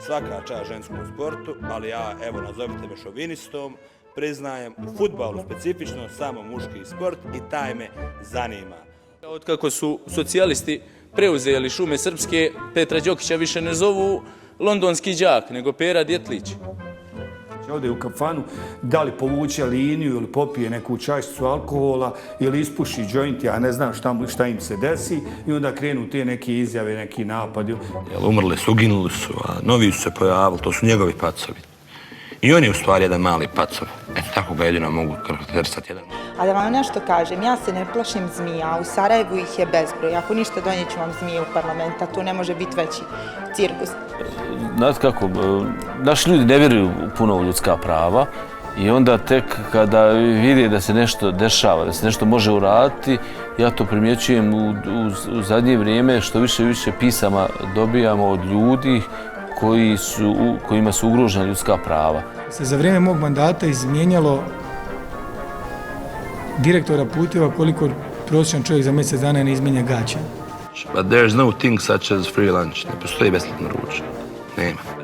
svaka čast ženskom sportu, ali ja, evo, nazovite me šovinistom, priznajem u fudbalu specifično samo muški sport i taj me zanima. Od kako su socijalisti preuzeli Šume srpske, Petra Đokića više ne zovu londonski đak, nego Pera Djetlić. Ode u kafanu, da li povuče liniju ili popije neku čašicu alkohola ili ispuši džoint, ja ne znam šta im se desi i onda krenu te neke izjave, neki napadi. Umrli su, uginuli su, a novi su se pojavili, to su njegovi pacovi. I on je u stvari jedan mali pacov. Eto, tako ga jedino mogu karakterisati jedan. A da vam nešto kažem, ja se ne plašim zmija, u Sarajevu ih je bezbroj. Ako ništa, donijet ću vam zmije u parlament, a tu ne može biti veći cirkus. Znate kako, naši ljudi ne vjeruju puno u ljudska prava i onda tek kada vide da se nešto dešava, da se nešto može uraditi, ja to primjećujem u zadnje vrijeme, što više i više pisama dobijamo od ljudi kojima su ugrožena ljudska prava. Se za vrijeme mog mandata izmijenjalo direktora puteva koliko prosječan čovjek za mjesec dana ne izmijenja gaće. But there's no thing such as free lunch. Ne postoji besplatno ručak. Nema.